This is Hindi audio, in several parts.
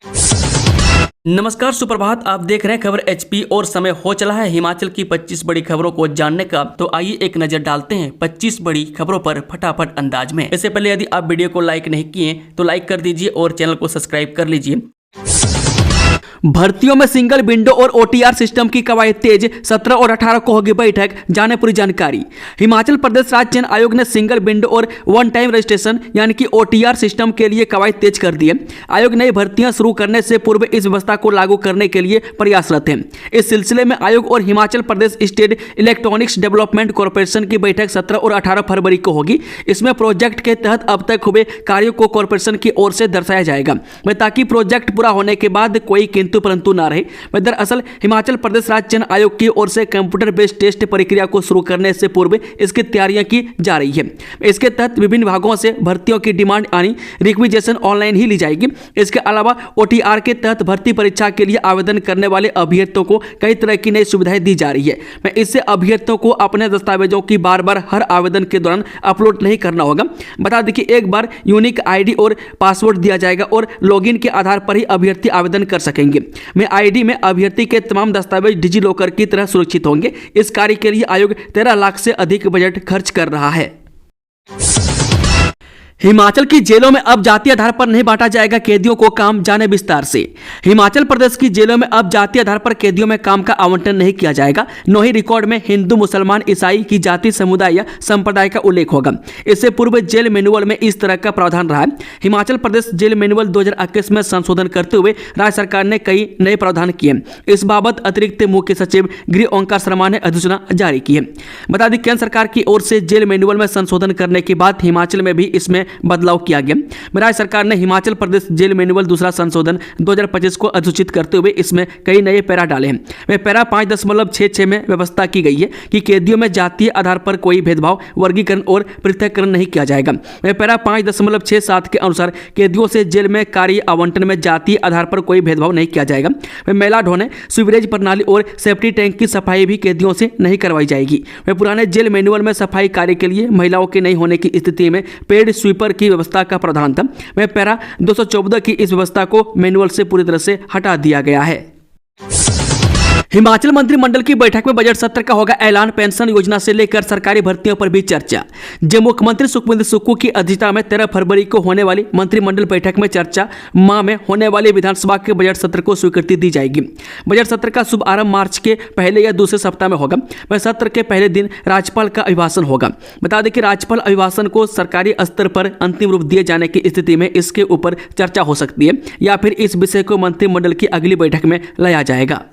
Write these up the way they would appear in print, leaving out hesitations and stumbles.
नमस्कार, सुप्रभात। आप देख रहे हैं खबर एचपी और समय हो चला है हिमाचल की 25 बड़ी खबरों को जानने का। तो आइए एक नजर डालते हैं 25 बड़ी खबरों पर फटाफट अंदाज में। इससे पहले यदि आप वीडियो को लाइक नहीं किए तो लाइक कर दीजिए और चैनल को सब्सक्राइब कर लीजिए। भर्तियों में सिंगल विंडो और ओटीआर सिस्टम की कवायद तेज, 17 और 18 को होगी बैठक, जाने पूरी जानकारी। हिमाचल प्रदेश राज्य चयन आयोग ने सिंगल विंडो और वन टाइम रजिस्ट्रेशन यानी कि ओटीआर सिस्टम के लिए कवायद तेज कर दी है। आयोग नई भर्तियां शुरू करने से पूर्व इस व्यवस्था को लागू करने के लिए प्रयासरत है। इस सिलसिले में आयोग और Himachal Pradesh state electronics development corporation की बैठक 17 और 18 फरवरी को होगी। इसमें प्रोजेक्ट के तहत अब तक हुए कार्यों को कॉर्पोरेशन की ओर से दर्शाया जाएगा, ताकि प्रोजेक्ट पूरा होने के बाद कोई परंतु ना रहे। दरअसल हिमाचल प्रदेश राज्य चयन आयोग की ओर से कंप्यूटर बेस्ड टेस्ट प्रक्रिया को शुरू करने से पूर्व इसकी तैयारियां की जा रही है। इसके तहत विभिन्न विभागों से भर्तियों की डिमांड यानी रिक्विजिशन ऑनलाइन ही ली जाएगी। इसके अलावा ओटीआर के तहत भर्ती परीक्षा के लिए आवेदन करने वाले अभ्यर्थियों को कई तरह की नई सुविधाएं दी जा रही है। इससे अभ्यर्थियों को अपने दस्तावेजों की बार बार हर आवेदन के दौरान अपलोड नहीं करना होगा। बता दें कि एक बार यूनिक आईडी और पासवर्ड दिया जाएगा और लॉगिन के आधार पर ही अभ्यर्थी आवेदन कर सकेंगे। आईडी में अभ्यर्थी के तमाम दस्तावेज डिजी लॉकर की तरह सुरक्षित होंगे। इस कार्य के लिए आयोग 13 लाख से अधिक बजट खर्च कर रहा है। हिमाचल की जेलों में अब जातीय आधार पर नहीं बांटा जाएगा कैदियों को काम, जाने विस्तार से। हिमाचल प्रदेश की जेलों में अब जातीय आधार पर कैदियों में काम का आवंटन नहीं किया जाएगा। न ही रिकॉर्ड में हिंदू, मुसलमान, ईसाई की जाति, समुदाय या संप्रदाय का उल्लेख होगा। इससे पूर्व जेल मैनुअल में इस तरह का प्रावधान रहा है। हिमाचल प्रदेश जेल मैनुअल 2021 में संशोधन करते हुए राज्य सरकार ने कई नए प्रावधान किए। इस बाबत अतिरिक्त मुख्य सचिव गृह ओंकार शर्मा ने अधिसूचना जारी की है। बता दें केंद्र सरकार की ओर से जेल मैनुअल में संशोधन करने के बाद हिमाचल में भी इसमें बदलाव किया गया। राज्य सरकार ने हिमाचल प्रदेश जेल मैनुअल दूसरा संशोधन 2025 को अधिसूचित करते हुए इसमें कई नए पैरा डाले हैं। वे पैरा 5.66 में व्यवस्था की गई है कि कैदियों में जातीय आधार पर कोई भेदभाव, वर्गीकरण और पृथककरण नहीं किया जाएगा। वे पैरा 5.67 के अनुसार कैदियों से जेल में कार्य आवंटन में जातीय आधार पर कोई भेदभाव नहीं किया जाएगा। वे मैला ढोने, सीवरेज प्रणाली और सेफ्टी टैंक की सफाई भी कैदियों से नहीं करवाई जाएगी। वे पुराने जेल मैनुअल में सफाई कार्य के लिए महिलाओं के नहीं होने की स्थिति में पेड स्वीपर की व्यवस्था का प्रावधान था। वह पैरा 214 की इस व्यवस्था को मैनुअल से पूरी तरह से हटा दिया गया है। हिमाचल मंत्रिमंडल की बैठक में बजट सत्र का होगा ऐलान, पेंशन योजना से लेकर सरकारी भर्तियों पर भी चर्चा। जब मुख्यमंत्री सुखविंदर सुक्खू की अध्यक्षता में 13 फरवरी को होने वाली मंत्रिमंडल बैठक में चर्चा माह में होने वाले विधानसभा के बजट सत्र को स्वीकृति दी जाएगी। बजट सत्र का शुभ आरंभ मार्च के पहले या दूसरे सप्ताह में होगा। वह सत्र के पहले दिन राज्यपाल का अभिभाषण होगा। बता दें कि राज्यपाल अभिभाषण को सरकारी स्तर पर अंतिम रूप दिए जाने की स्थिति में इसके ऊपर चर्चा हो सकती है या फिर इस विषय को मंत्रिमंडल की अगली बैठक में लाया जाएगा।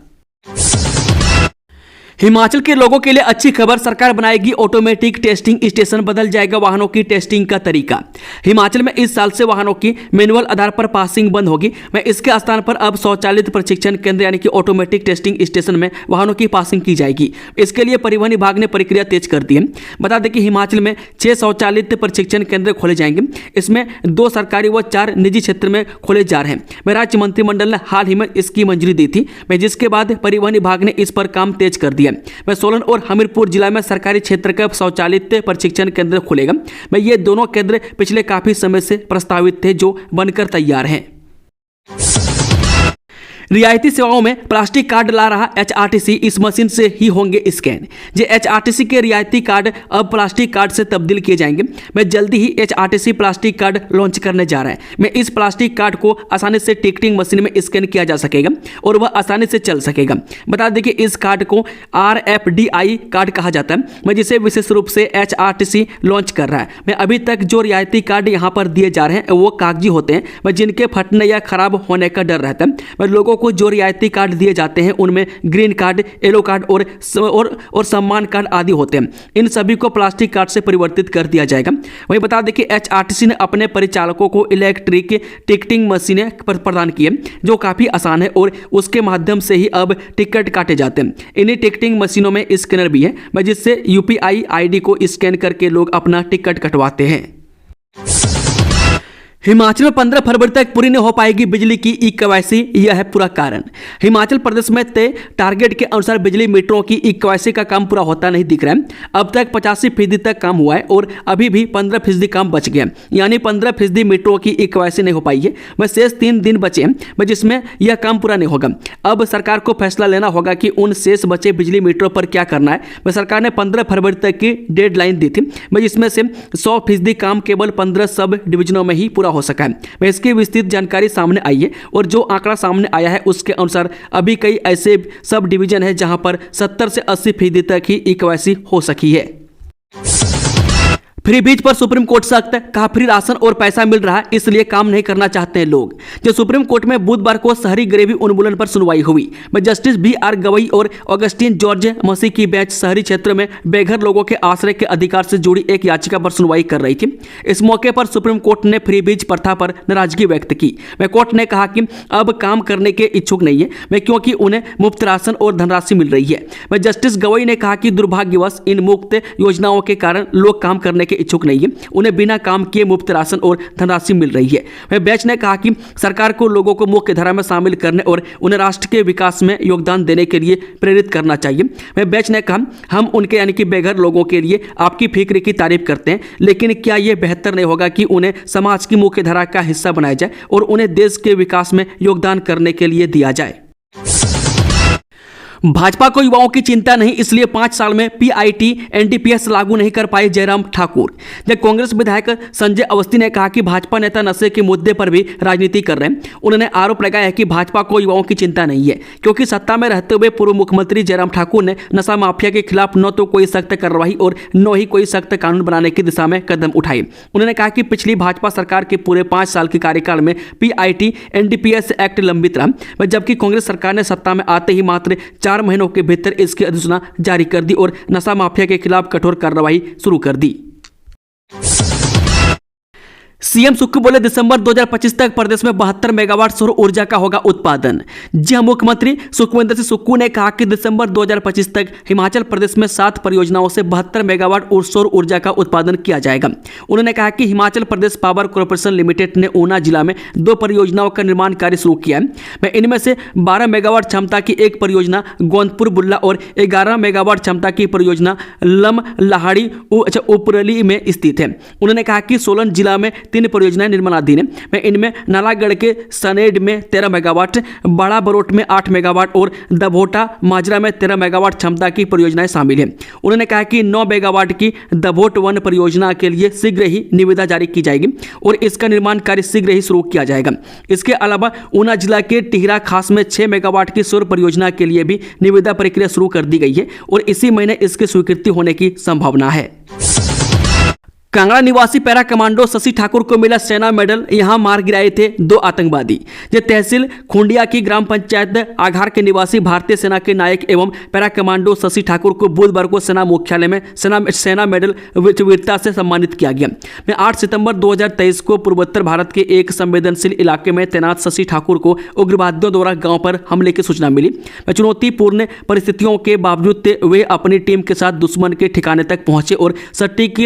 हिमाचल के लोगों के लिए अच्छी खबर, सरकार बनाएगी ऑटोमेटिक टेस्टिंग स्टेशन, बदल जाएगा वाहनों की टेस्टिंग का तरीका। हिमाचल में इस साल से वाहनों की मैनुअल आधार पर पासिंग बंद होगी। मैं इसके स्थान पर अब स्वचालित प्रशिक्षण केंद्र यानी कि ऑटोमेटिक टेस्टिंग स्टेशन में वाहनों की पासिंग की जाएगी। इसके लिए परिवहन विभाग ने प्रक्रिया तेज कर दी है। बता दें कि हिमाचल में 6 स्वचालित प्रशिक्षण केंद्र खोले जाएंगे। इसमें 2 सरकारी व 4 निजी क्षेत्र में खोले जा रहे हैं। राज्य मंत्रिमंडल ने हाल ही में इसकी मंजूरी दी थी, जिसके बाद परिवहन विभाग ने इस पर काम तेज कर दिया। मैं सोलन और हमीरपुर जिला में सरकारी क्षेत्र का स्वचालित प्रशिक्षण केंद्र खुलेगा। मैं ये दोनों केंद्र पिछले काफी समय से प्रस्तावित थे, जो बनकर तैयार हैं। रियायती सेवाओं में प्लास्टिक कार्ड ला रहा एचआरटीसी, इस मशीन से ही होंगे स्कैन। जो एचआरटीसी के रियायती कार्ड अब प्लास्टिक कार्ड से तब्दील किए जाएंगे। मैं जल्दी ही एचआरटीसी प्लास्टिक कार्ड लॉन्च करने जा रहा है। मैं इस प्लास्टिक कार्ड को आसानी से टिकटिंग मशीन में स्कैन किया जा सकेगा और वह आसानी से चल सकेगा। बता दें कि इस कार्ड को RFDI कार्ड कहा जाता है, मैं जिसे विशेष रूप से एचआरटीसी लॉन्च कर रहा है। मैं अभी तक जो रियायती कार्ड यहाँ पर दिए जा रहे हैं वो कागजी होते हैं, मैं जिनके फटने या खराब होने का डर रहता है। मैं लोगों को जो रियायती कार्ड दिए जाते हैं उनमें ग्रीन कार्ड, येलो कार्ड और सम्मान कार्ड आदि होते हैं। इन सभी को प्लास्टिक कार्ड से परिवर्तित कर दिया जाएगा। वहीं बता दें कि एचआरटीसी ने अपने परिचालकों को इलेक्ट्रिक टिकटिंग मशीनें प्रदान की है, जो काफ़ी आसान है और उसके माध्यम से ही अब टिकट काटे जाते हैं। इन्हीं टिकटिंग मशीनों में स्कैनर भी है, जिससे UPI ID को स्कैन करके लोग अपना टिकट कटवाते हैं। हिमाचल में 15 फरवरी तक पूरी नहीं हो पाएगी बिजली की ई-केवाईसी, यह है पूरा कारण। हिमाचल प्रदेश में तय टारगेट के अनुसार बिजली मीटरों की ई-केवाईसी का काम पूरा होता नहीं दिख रहा है। अब तक 85% तक काम हुआ है और अभी भी 15% काम बच गया, यानी 15% मीटरों की ई-केवाईसी नहीं हो पाई है। वह शेष 3 दिन बचे हैं जिसमें यह काम पूरा नहीं होगा। अब सरकार को फैसला लेना होगा कि उन शेष बचे बिजली मीटरों पर क्या करना है। वह सरकार ने 15 फरवरी तक की डेडलाइन दी थी, जिसमें से 100% काम केवल 15 सब डिवीजनों में ही पूरा हो सका है। इसकी विस्तृत जानकारी सामने आई है और जो आंकड़ा सामने आया है उसके अनुसार अभी कई ऐसे सब डिवीजन है जहां पर 70 से 80% तक ही ई-केवाईसी हो सकी है। फ्री बीज पर सुप्रीम कोर्ट सख्त, कहा फ्री राशन और पैसा मिल रहा है इसलिए काम नहीं करना चाहते हैं लोग। जो सुप्रीम कोर्ट में बुधवार को शहरी गरीबी उन्मूलन पर सुनवाई हुई, जस्टिस BR गवई और ऑगस्टीन जॉर्ज मसी की बेंच शहरी क्षेत्रों में बेघर लोगों के आश्रय के अधिकार से जुड़ी एक याचिका पर सुनवाई कर रही थी। इस मौके पर सुप्रीम कोर्ट ने फ्री बीज प्रथा पर नाराजगी व्यक्त की। कोर्ट ने कहा कि अब काम करने के इच्छुक नहीं है क्योंकि उन्हें मुफ्त राशन और धनराशि मिल रही है। जस्टिस गवई ने कहा कि दुर्भाग्यवश इन मुफ्त योजनाओं के कारण लोग काम करने के इच्छुक नहीं है, उन्हें बिना काम किए मुफ्त राशन और धनराशि मिल रही है। बेंच ने कहा कि सरकार को लोगों को मुख्य धारा में शामिल करने और उन्हें राष्ट्र के विकास में योगदान देने के लिए प्रेरित करना चाहिए। बेंच ने कहा हम उनके यानी कि बेघर लोगों के लिए आपकी फिक्र की तारीफ करते हैं, लेकिन क्या यह बेहतर नहीं होगा कि उन्हें समाज की मुख्य धारा का हिस्सा बनाया जाए और उन्हें देश के विकास में योगदान करने के लिए दिया जाए। भाजपा को युवाओं की चिंता नहीं, इसलिए 5 साल में PIT NDPS लागू नहीं कर पाए जयराम ठाकुर। जब कांग्रेस विधायक संजय अवस्थी ने कहा कि भाजपा नेता नशे के मुद्दे पर भी राजनीति कर रहे हैं। उन्होंने आरोप लगाया है कि भाजपा को युवाओं की चिंता नहीं है क्योंकि सत्ता में रहते हुए पूर्व मुख्यमंत्री जयराम ठाकुर ने नशा माफिया के खिलाफ न तो कोई सख्त कार्रवाई और न ही कोई सख्त कानून बनाने की दिशा में कदम उठाए। उन्होंने कहा कि पिछली भाजपा सरकार के पूरे 5 साल के कार्यकाल में PIT NDPS एक्ट लंबित रहा, जबकि कांग्रेस सरकार ने सत्ता में आते ही मात्र 4 महीनों के भीतर इसकी अधिसूचना जारी कर दी और नशा माफिया के खिलाफ कठोर कार्रवाई शुरू कर दी। सीएम सुक्खू बोले दिसंबर 2025 तक प्रदेश में 72 मेगावाट सौर ऊर्जा का होगा उत्पादन। जी हां, मुख्यमंत्री सुखविंदर सिंह सुक्खू ने कहा कि दिसंबर 2025 तक हिमाचल प्रदेश में 7 परियोजनाओं से 72 मेगावाट सौर ऊर्जा का उत्पादन किया जाएगा। उन्होंने कहा कि Himachal Pradesh power corporation limited ने ऊना जिला में 2 परियोजनाओं का निर्माण कार्य शुरू किया है। इनमें से 12 मेगावाट क्षमता की एक परियोजना गोंदपुर बुल्ला और 11 मेगावाट क्षमता की परियोजना लम लहाड़ी उपरली में स्थित है। उन्होंने कहा कि सोलन जिला में 3 परियोजनाएं निर्माणाधीन है। इनमें नालागढ़ के सनेड में 13 मेगावाट, बड़ा बरोट में 8 मेगावाट और दभोटा माजरा में 13 मेगावाट क्षमता की परियोजनाएं शामिल हैं। उन्होंने कहा कि 9 मेगावाट की दभोट 1 परियोजना के लिए शीघ्र ही निविदा जारी की जाएगी और इसका निर्माण कार्य शीघ्र ही शुरू किया जाएगा। इसके अलावा ऊना जिला के टिहरा खास में 6 मेगावाट की सौर परियोजना के लिए भी निविदा प्रक्रिया शुरू कर दी गई है और इसी महीने इसकी स्वीकृति होने की संभावना है। कांगड़ा निवासी पैरा कमांडो शशि ठाकुर को मिला सेना मेडल, यहां मार गिराए थे 2 आतंकवादी। जो तहसील खुंडिया की ग्राम पंचायत आघार के निवासी भारतीय सेना के नायक एवं पैरा कमांडो शशि ठाकुर को बुधवार को सेना मुख्यालय में सेना मेडल वीरता से सम्मानित किया गया। 8 सितंबर 2023 को पूर्वोत्तर भारत के एक संवेदनशील इलाके में तैनात शशि ठाकुर को उग्रवादियों द्वारा गांव पर हमले की सूचना मिली। चुनौतीपूर्ण परिस्थितियों के बावजूद वे अपनी टीम के साथ दुश्मन के ठिकाने तक पहुंचे और सटीक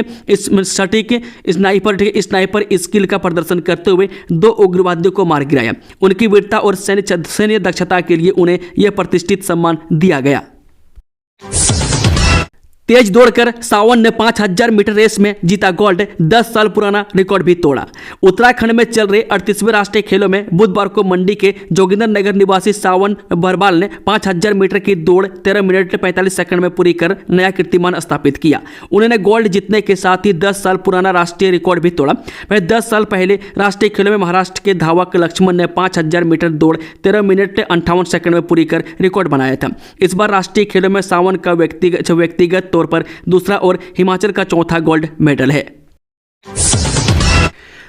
स्नाइपर स्किल का प्रदर्शन करते हुए 2 उग्रवादियों को मार गिराया। उनकी वीरता और सैन्य दक्षता के लिए उन्हें यह प्रतिष्ठित सम्मान दिया गया। तेज दौड़कर सावन ने 5000 मीटर रेस में जीता गोल्ड, 10 साल पुराना रिकॉर्ड भी तोड़ा। उत्तराखंड में चल रहे 38वें राष्ट्रीय खेलों में बुधवार को मंडी के जोगिंदरनगर निवासी सावन बरबाल ने 5000 मीटर की दौड़ 13 मिनट 45 सेकंड में पूरी कर नया कीर्तिमान स्थापित किया। उन्होंने गोल्ड जीतने के साथ ही 10 साल पुराना राष्ट्रीय रिकॉर्ड भी तोड़ा। 10 साल पहले राष्ट्रीय खेलों में महाराष्ट्र के धावक लक्ष्मण ने 5000 मीटर दौड़ 13 मिनट 58 सेकंड में पूरी कर रिकॉर्ड बनाया था। इस बार राष्ट्रीय खेलों में सावन का व्यक्तिगत तौर पर दूसरा और हिमाचल का चौथा गोल्ड मेडल है।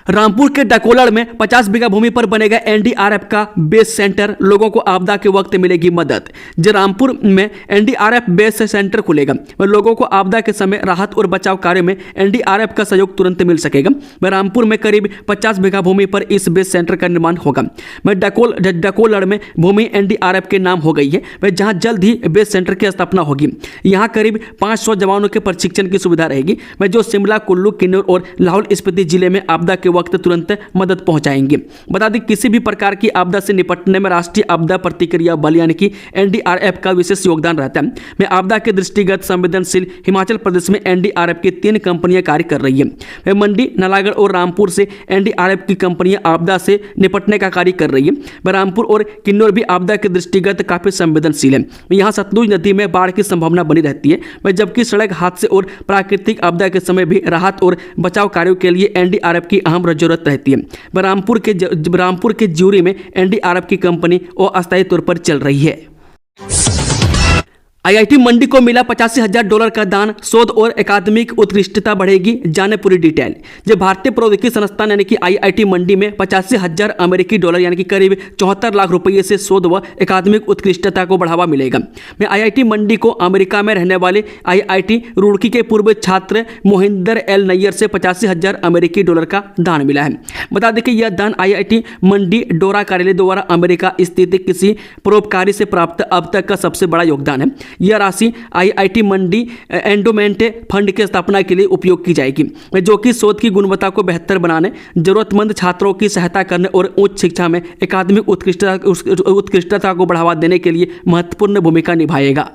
रामपुर के डकोलड़ में 50 बीघा भूमि पर बनेगा NDRF का बेस सेंटर, लोगों को आपदा के वक्त मिलेगी मदद। रामपुर में NDRF बेस सेंटर खुलेगा, लोगों को आपदा के समय राहत और बचाव कार्य में NDRF का सहयोग तुरंत मिल सकेगा। रामपुर में करीब 50 बीघा भूमि पर इस बेस सेंटर का निर्माण होगा। डकोलड़ में भूमि NDRF के नाम हो गई है, जहां जल्द ही बेस सेंटर की स्थापना होगी। यहां करीब 500 जवानों के प्रशिक्षण की सुविधा रहेगी, जो शिमला, कुल्लू, किन्नौर और लाहौल स्पीति जिले में आपदा के वक्त तुरंत मदद पहुंचाएंगे। बता दें किसी भी प्रकार की आपदा से निपटने में राष्ट्रीय आपदा प्रतिक्रिया बल यानी कि एनडीआरएफ का विशेष योगदान रहता है। में आपदा के दृष्टिगत संवेदनशील हिमाचल प्रदेश में एनडीआरएफ की 3 कंपनियां कार्य कर रही है। मंडी, नालागढ़ और रामपुर से एनडीआरएफ की कंपनियां आपदा से निपटने का कार्य कर रही है। रामपुर और किन्नौर भी आपदा के दृष्टिगत काफी संवेदनशील है। यहाँ सतलुज नदी में बाढ़ की संभावना बनी रहती है, जबकि सड़क हादसे और प्राकृतिक आपदा के समय भी राहत और बचाव कार्यों के लिए एनडीआरएफ की अहम जरूरत रहती है। रामपुर के ज्यूरी में एनडीआरएफ की कंपनी अस्थायी तौर पर चल रही है। आईआईटी मंडी को मिला $85,000 का दान, शोध और अकादमिक उत्कृष्टता बढ़ेगी, जाने पूरी डिटेल। जब भारतीय प्रौद्योगिकी संस्थान यानी कि आईआईटी मंडी में $85,000 अमेरिकी डॉलर यानी कि करीब 74 लाख रुपये से शोध व अकादमिक उत्कृष्टता को बढ़ावा मिलेगा। में आईआईटी मंडी को अमेरिका में रहने वाले आईआईटी रुड़की के पूर्व छात्र मोहिंदर एल नैयर से $85,000 अमेरिकी डॉलर का दान मिला है। बता दें कि यह दान आईआईटी मंडी डोरा कार्यालय द्वारा अमेरिका स्थित किसी परोपकारी से प्राप्त अब तक का सबसे बड़ा योगदान है। यह राशि आईआईटी मंडी एंडोमेंट फंड की स्थापना के लिए उपयोग की जाएगी, जो कि शोध की गुणवत्ता को बेहतर बनाने, जरूरतमंद छात्रों की सहायता करने और उच्च शिक्षा में अकादमिक उत्कृष्टता को बढ़ावा देने के लिए महत्वपूर्ण भूमिका निभाएगा।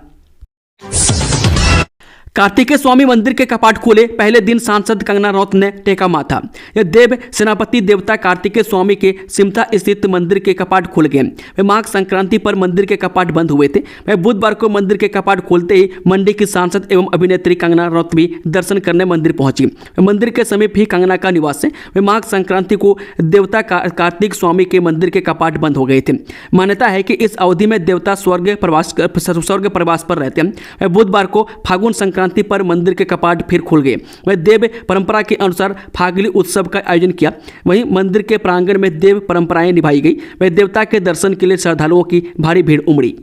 कार्तिकेय स्वामी मंदिर के कपाट खोले, पहले दिन सांसद कंगना रनौत ने टेका माथा। यह देव सेनापति देवता कार्तिकेय स्वामी के सिमथा स्थित मंदिर के कपाट खुल गए। माघ संक्रांति पर मंदिर के कपाट बंद हुए थे। बुधवार को मंदिर के कपाट खोलते ही मंडी की सांसद एवं अभिनेत्री कंगना रनौत भी दर्शन करने मंदिर पहुंची। मंदिर के समीप ही कंगना का निवास है। माघ संक्रांति को देवता कार्तिक स्वामी के मंदिर के कपाट बंद हो गए थे। मान्यता है कि इस अवधि में देवता स्वर्ग प्रवास पर रहते हैं। बुधवार को फागुन संक्रांति पर मंदिर के कपाट फिर खुल गए। वह देव परंपरा के अनुसार फागली उत्सव का आयोजन किया। वहीं मंदिर के प्रांगण में देव परंपराएं निभाई गई। वह देवता के दर्शन के लिए श्रद्धालुओं की भारी भीड़ उमड़ी।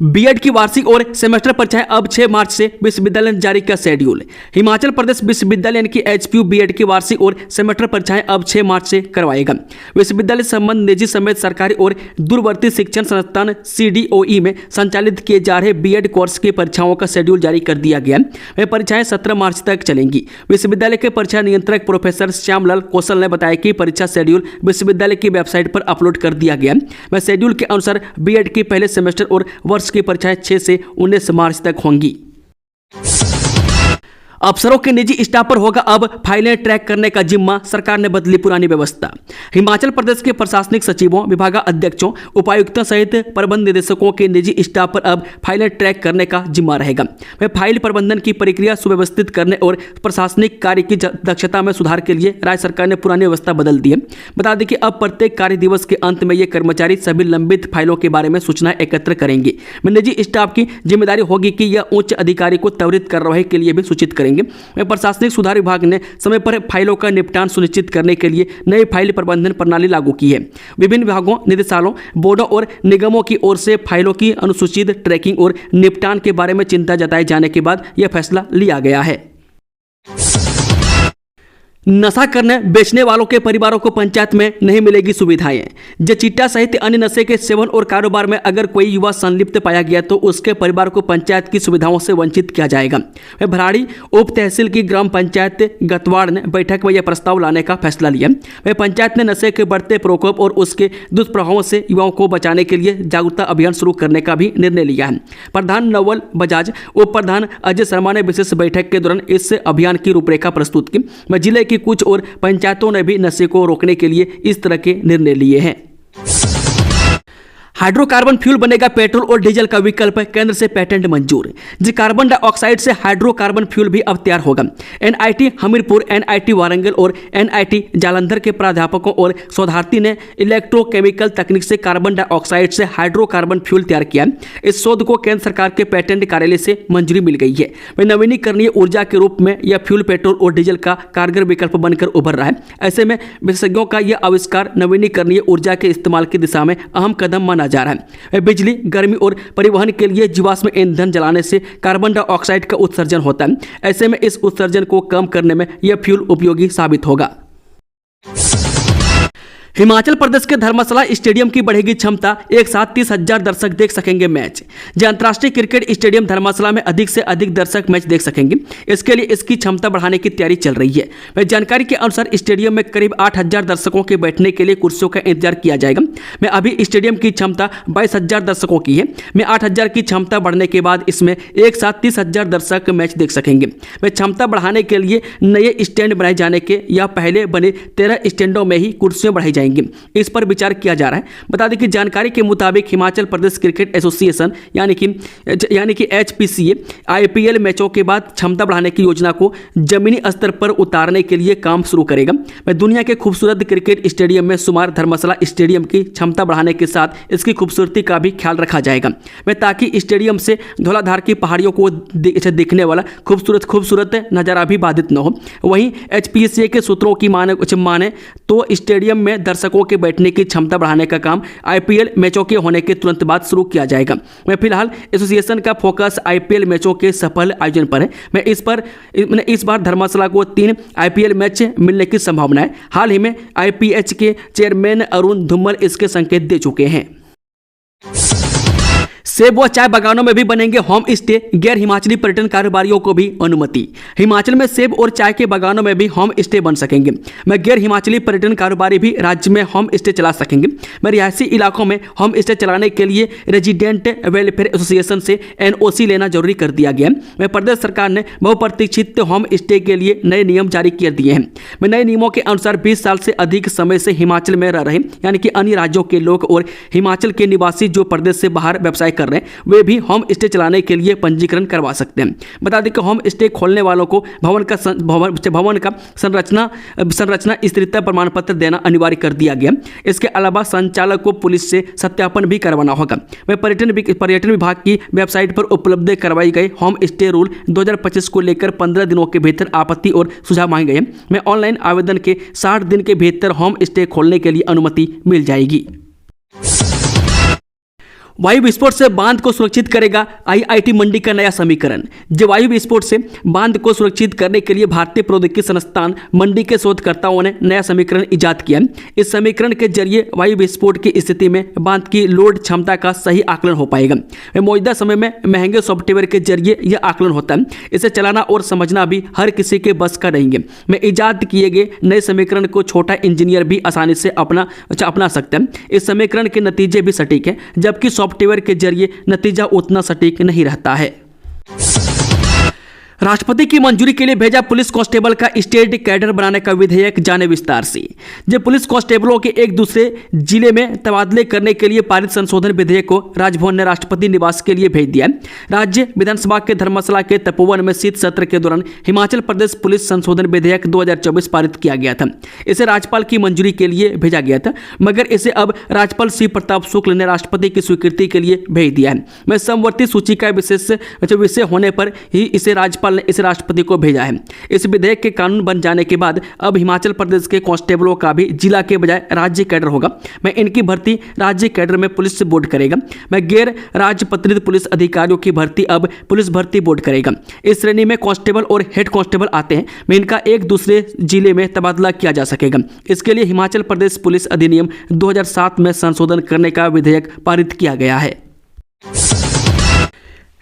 बीएड की वार्षिक और सेमेस्टर परीक्षाएं अब 6 मार्च से विश्वविद्यालय ने जारी किया शेड्यूल। हिमाचल प्रदेश विश्वविद्यालय यानी कि एचपीयू बीएड की वार्षिक और सेमेस्टर परीक्षाएं अब 6 मार्च से करवाएगा। विश्वविद्यालय संबंध निजी समेत सरकारी और दूरवर्ती शिक्षण संस्थान सीडीओई में संचालित किए जा रहे बीएड कोर्स की परीक्षाओं का शेड्यूल जारी कर दिया गया। वह परीक्षाएं 17 मार्च तक चलेंगी। विश्वविद्यालय के परीक्षा नियंत्रक प्रोफेसर श्यामलाल कौशल ने बताया कि परीक्षा शेड्यूल विश्वविद्यालय की वेबसाइट पर अपलोड कर दिया गया। वह शेड्यूल के अनुसार बीएड के पहले सेमेस्टर और वर्ष की परीक्षाएं 6 से 19 मार्च तक होंगी। अफसरों के निजी स्टाफ पर होगा अब फाइलें ट्रैक करने का जिम्मा, सरकार ने बदली पुरानी व्यवस्था। हिमाचल प्रदेश के प्रशासनिक सचिवों, विभागाध्यक्षों, उपायुक्तों सहित प्रबंध निदेशकों के निजी स्टाफ पर अब फाइलें ट्रैक करने का जिम्मा रहेगा। वह फाइल प्रबंधन की प्रक्रिया सुव्यवस्थित करने और प्रशासनिक कार्य की दक्षता में सुधार के लिए राज्य सरकार ने पुरानी व्यवस्था बदल दी है। बता दें कि अब प्रत्येक कार्य दिवस के अंत में ये कर्मचारी सभी लंबित फाइलों के बारे में सूचनाएं एकत्र करेंगे। निजी स्टाफ की जिम्मेदारी होगी कि यह उच्च अधिकारी को त्वरित कार्रवाई के लिए भी सूचित करेंगे। प्रशासनिक सुधार विभाग ने समय पर फाइलों का निपटान सुनिश्चित करने के लिए नई फाइल प्रबंधन प्रणाली लागू की है। विभिन्न विभागों, निदेशालयों, बोर्डों और निगमों की ओर से फाइलों की अनुसूचित ट्रैकिंग और निपटान के बारे में चिंता जताए जाने के बाद यह फैसला लिया गया है। नशा करने बेचने वालों के परिवारों को पंचायत में नहीं मिलेगी सुविधाएं। चिट्टा सहित अन्य नशे के सेवन और कारोबार में अगर कोई युवा संलिप्त पाया गया तो उसके परिवार को पंचायत की सुविधाओं से वंचित किया जाएगा। भराड़ी उप तहसील की ग्राम पंचायत गतवाड़ ने बैठक में यह प्रस्ताव लाने का फैसला लिया। वह पंचायत ने नशे के बढ़ते प्रकोप और उसके दुष्प्रभावों से युवाओं को बचाने के लिए जागरूकता अभियान शुरू करने का भी निर्णय लिया है। प्रधान नवल बजाज, उप प्रधान अजय शर्मा ने विशेष बैठक के दौरान इस अभियान की रूपरेखा प्रस्तुत की। जिले कुछ और पंचायतों ने भी नशे को रोकने के लिए इस तरह के निर्णय लिए हैं। हाइड्रोकार्बन फ्यूल बनेगा पेट्रोल और डीजल का विकल्प, केंद्र से पेटेंट मंजूर। कार्बन डाइऑक्साइड से हाइड्रोकार्बन फ्यूल भी अब तैयार होगा। एनआईटी हमीरपुर, एनआईटी वारंगल और एनआईटी जालंधर के प्राध्यापकों और शोधार्थी ने इलेक्ट्रोकेमिकल तकनीक से कार्बन डाइऑक्साइड से हाइड्रोकार्बन फ्यूल तैयार किया। इस शोध को केंद्र सरकार के पेटेंट कार्यालय से मंजूरी मिल गई है। वह नवीनीकरणीय ऊर्जा के रूप में यह फ्यूल पेट्रोल और डीजल का कारगर विकल्प बनकर उभर रहा है। ऐसे में विशेषज्ञों का यह आविष्कार नवीनीकरणीय ऊर्जा के इस्तेमाल की दिशा में अहम कदम माना जा रहा है। बिजली, गर्मी और परिवहन के लिए जीवाश्म ईंधन जलाने से कार्बन डाइऑक्साइड का उत्सर्जन होता है। ऐसे में इस उत्सर्जन को कम करने में यह फ्यूल उपयोगी साबित होगा। हिमाचल प्रदेश के धर्मशाला स्टेडियम की बढ़ेगी क्षमता, एक साथ 30,000 दर्शक देख सकेंगे मैच। जो अंतर्राष्ट्रीय क्रिकेट स्टेडियम धर्मशाला में अधिक से अधिक दर्शक मैच देख सकेंगे। इसके लिए इसकी क्षमता बढ़ाने की तैयारी चल रही है। वह जानकारी के अनुसार स्टेडियम में करीब 8,000 दर्शकों के बैठने के लिए कुर्सियों का इंतजार किया जाएगा। मैं अभी स्टेडियम की क्षमता 22,000 दर्शकों की है। मैं 8,000 की क्षमता बढ़ने के बाद इसमें एक साथ 30,000 दर्शक मैच देख सकेंगे। वह क्षमता बढ़ाने के लिए नए स्टैंड बनाए जाने के या पहले बने 13 स्टैंडों में ही कुर्सियां बढ़ाई जाएंगी। इस पर विचार किया जा रहा है। बता दें कि जानकारी के मुताबिक हिमाचल प्रदेश क्रिकेट एसोसिएशन यानी कि HPCA IPL मैचों के बाद क्षमता बढ़ाने की योजना को जमीनी स्तर पर उतारने के लिए काम शुरू करेगा। मैं दुनिया के खूबसूरत क्रिकेट स्टेडियम में शुमार धर्मशाला स्टेडियम की क्षमता बढ़ाने के साथ इसकी खूबसूरती का भी ख्याल रखा जाएगा। मैं ताकि स्टेडियम से धौलाधार की पहाड़ियों को दिखने वाला खूबसूरत नज़ारा भी बाधित न हो। वहीं HPCA के सूत्रों की माने तो स्टेडियम में दर्शकों के बैठने की क्षमता बढ़ाने का काम IPL मैचों के होने के तुरंत बाद शुरू किया जाएगा। मैं फिलहाल एसोसिएशन का फोकस IPL मैचों के सफल आयोजन पर है। मैं इस बार धर्मशाला को 3 IPL मैच मिलने की संभावना है। हाल ही में IPH के चेयरमैन अरुण धूमल इसके संकेत दे चुके हैं। सेब व चाय बागानों में भी बनेंगे होम स्टे, गैर हिमाचली पर्यटन कारोबारियों को भी अनुमति। हिमाचल में सेब और चाय के बागानों में भी होम स्टे बन सकेंगे। मैं गैर हिमाचली पर्यटन कारोबारी भी राज्य में होम स्टे चला सकेंगे। मैं रिहायशी इलाकों में होम स्टे चलाने के लिए रेजिडेंट वेलफेयर एसोसिएशन से NOC लेना जरूरी कर दिया गया है। मैं प्रदेश सरकार ने बहुप्रतीक्षित होम स्टे के लिए नए नियम जारी कर दिए हैं। मैं नए नियमों के अनुसार 20 साल से अधिक समय से हिमाचल में रह रहे यानी कि अन्य राज्यों के लोग और हिमाचल के निवासी जो प्रदेश से बाहर व्यवसाय कर रहे हैं वे भी होम स्टे चलाने के लिए पंजीकरण करवा सकते हैं। बता दें कि होम स्टे खोलने वालों को भवन का संरचना स्थिरता प्रमाण पत्र देना अनिवार्य कर दिया गया। इसके अलावा संचालक को पुलिस से सत्यापन भी करवाना होगा। वह पर्यटन विभाग की वेबसाइट पर उपलब्ध करवाई गई होम स्टे रूल 2025 को लेकर 15 दिनों के भीतर आपत्ति और सुझाव मांगे गए। मैं ऑनलाइन आवेदन के 60 दिन के भीतर होम स्टे खोलने के लिए अनुमति मिल जाएगी। वायु विस्फोट से बांध को सुरक्षित करेगा IIT मंडी का नया समीकरण। जो वायु विस्फोट से बांध को सुरक्षित करने के लिए भारतीय प्रौद्योगिकी संस्थान मंडी के शोधकर्ताओं ने नया समीकरण इजाद किया। इस समीकरण के जरिए वायु विस्फोट की स्थिति में बांध की लोड क्षमता का सही आकलन हो पाएगा। मौजूदा समय में महंगे सॉफ्टवेयर के जरिए यह आकलन होता है। इसे चलाना और समझना भी हर किसी के बस का नहीं है। मैं इजाद किए गए नए समीकरण को छोटा इंजीनियर भी आसानी से अपना सकता है। इस समीकरण के नतीजे भी सटीक है, जबकि सॉफ्टवेयर के जरिए नतीजा उतना सटीक नहीं रहता है। राष्ट्रपति की मंजूरी के लिए भेजा पुलिस कांस्टेबल का स्टेट कैडर बनाने का विधेयक, जाने विस्तार से। जब पुलिस कांस्टेबलों के एक दूसरे जिले में तबादले करने के लिए पारित संशोधन विधेयक को राजभवन ने राष्ट्रपति निवास के लिए भेज दिया। राज्य विधानसभा के धर्मशाला के तपोवन में शीत सत्र के दौरान हिमाचल प्रदेश पुलिस संशोधन विधेयक 2024 पारित किया गया था। इसे राज्यपाल की मंजूरी के लिए भेजा गया था, मगर इसे अब राज्यपाल श्री प्रताप शुक्ल ने राष्ट्रपति की स्वीकृति के लिए भेज दिया है। मैं समवर्ती सूची का विषय होने पर ही इसे राज्यपाल ने इसे राष्ट्रपति को भेजा है। इस विधेयक के कानून बन जाने के बाद अब हिमाचल प्रदेश के कांस्टेबलों का भी जिला के बजाय राज्य कैडर होगा। मैं इनकी भर्ती राज्य कैडर में पुलिस बोर्ड करेगा। मैं गैर राजपत्रित पुलिस अधिकारियों की भर्ती अब पुलिस भर्ती बोर्ड करेगा। इस श्रेणी में कांस्टेबल और हेड कांस्टेबल आते हैं। मैं इनका एक दूसरे जिले में तबादला किया जा सकेगा। इसके लिए हिमाचल प्रदेश पुलिस अधिनियम 2007 में संशोधन करने का विधेयक पारित किया गया है।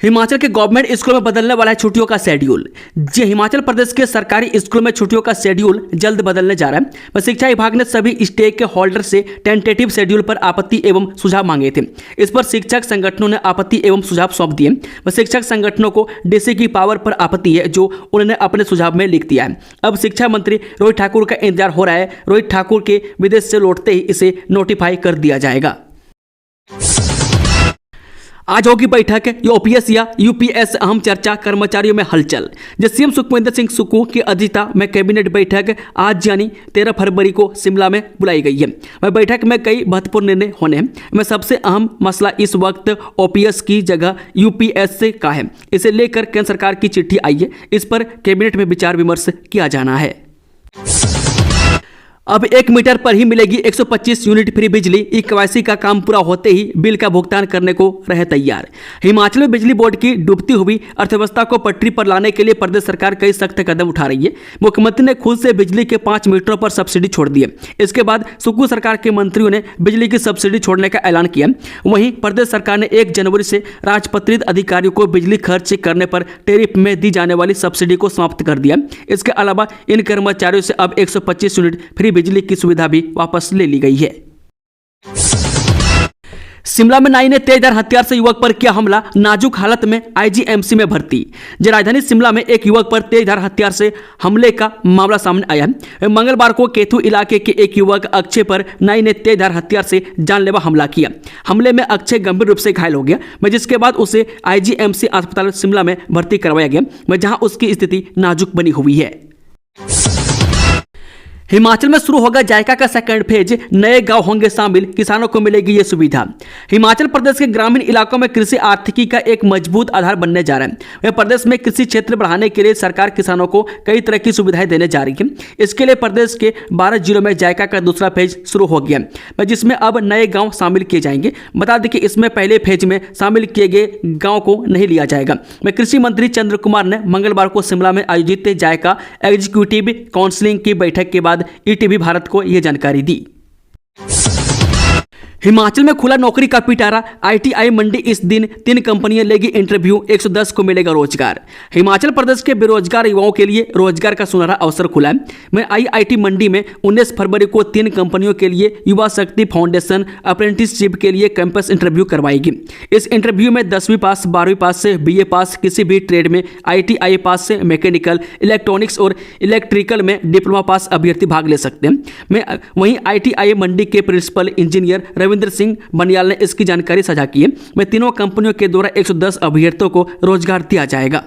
हिमाचल के गवर्नमेंट स्कूल में बदलने वाला है छुट्टियों का शेड्यूल। जी, हिमाचल प्रदेश के सरकारी स्कूल में छुट्टियों का शेड्यूल जल्द बदलने जा रहा है। शिक्षा विभाग ने सभी स्टेक के होल्डर से टेंटेटिव शेड्यूल पर आपत्ति एवं सुझाव मांगे थे। इस पर शिक्षक संगठनों ने आपत्ति एवं सुझाव सौंप दिए। शिक्षक संगठनों को DC की पावर पर आपत्ति है, जो उन्होंने अपने सुझाव में लिख दिया है। अब शिक्षा मंत्री रोहित ठाकुर का इंतजार हो रहा है। रोहित ठाकुर के विदेश से लौटते ही इसे नोटिफाई कर दिया जाएगा। आज होगी बैठक, OPS या UPS अहम चर्चा, कर्मचारियों में हलचल। सीएम सुखविंदर सिंह सुक्खू की अध्यक्षता में कैबिनेट बैठक आज यानी 13 फरवरी को शिमला में बुलाई गई है। बैठक में कई महत्वपूर्ण निर्णय होने हैं। सबसे अहम मसला इस वक्त OPS की जगह UPS का है। इसे लेकर केंद्र सरकार की चिट्ठी आई है। इस पर कैबिनेट में विचार विमर्श किया जाना है। अब 1 मीटर पर ही मिलेगी 125 यूनिट फ्री बिजली। ई-केवाईसी का काम पूरा होते ही बिल का भुगतान करने को रहे तैयार। हिमाचल में बिजली बोर्ड की डूबती हुई अर्थव्यवस्था को पटरी पर लाने के लिए प्रदेश सरकार कई सख्त कदम उठा रही है। मुख्यमंत्री ने खुद से बिजली के 5 मीटरों पर सब्सिडी छोड़ दी है। इसके बाद सुक्खू सरकार के मंत्रियों ने बिजली की सब्सिडी छोड़ने का ऐलान किया। वहीं प्रदेश सरकार ने 1 जनवरी से राजपत्रित अधिकारियों को बिजली खर्च करने पर टैरिफ में दी जाने वाली सब्सिडी को समाप्त कर दिया। इसके अलावा इन कर्मचारियों से अब 125 यूनिट फ्री बिजली की सुविधा भी वापस ले ली गई है। शिमला में नाई ने तेजधार हथियार से युवक पर किया हमला, नाजुक हालत में आईजीएमसी में भर्ती। राजधानी शिमला में एक युवक पर तेजधार हथियार से हमले का मामला सामने आया है। मंगलवार को केथू इलाके के एक युवक अक्षय पर नाई ने तेजधार हथियार से जानलेवा हमला किया। हमले में अक्षय गंभीर रूप से घायल हो गया, जिसके बाद उसे आईजीएमसी अस्पताल शिमला में भर्ती करवाया गया, जहां उसकी स्थिति नाजुक बनी हुई है। हिमाचल में शुरू होगा जायका का सेकंड फेज, नए गांव होंगे शामिल, किसानों को मिलेगी ये सुविधा। हिमाचल प्रदेश के ग्रामीण इलाकों में कृषि आर्थिकी का एक मजबूत आधार बनने जा रहा है। वह प्रदेश में कृषि क्षेत्र बढ़ाने के लिए सरकार किसानों को कई तरह की सुविधाएं देने जा रही है। इसके लिए प्रदेश के 12 जिलों में जायका का दूसरा फेज शुरू हो गया, जिसमें अब नए गाँव शामिल किए जाएंगे। बता दें कि इसमें पहले फेज में शामिल किए गए गाँव को नहीं लिया जाएगा। कृषि मंत्री चंद्र कुमार ने मंगलवार को शिमला में आयोजित जायका एग्जीक्यूटिव काउंसिलिंग की बैठक के बाद ईटीवी भारत को यह जानकारी दी। हिमाचल में खुला नौकरी का पिटारा, आईटीआई मंडी इस दिन 3 कंपनियां लेगी इंटरव्यू, 110 को मिलेगा रोजगार। हिमाचल प्रदेश के बेरोजगार युवाओं के लिए रोजगार का सुनहरा अवसर खुला है। मैं आईआईटी मंडी में 19 फरवरी को 3 कंपनियों के लिए युवा शक्ति फाउंडेशन अप्रेंटिसशिप के लिए कैंपस इंटरव्यू करवाएगी। इस इंटरव्यू में 10वीं पास, 12वीं पास से बीए पास, किसी भी ट्रेड में आईटीआई पास से मैकेनिकल, इलेक्ट्रॉनिक्स और इलेक्ट्रिकल में डिप्लोमा पास अभ्यर्थी भाग ले सकते हैं। वहीं आईटीआई मंडी के प्रिंसिपल इंजीनियर रविंद्र सिंह बनियाल ने इसकी जानकारी साझा की है। तीनों कंपनियों के द्वारा 110 अभ्यर्थियों को रोजगार दिया जाएगा।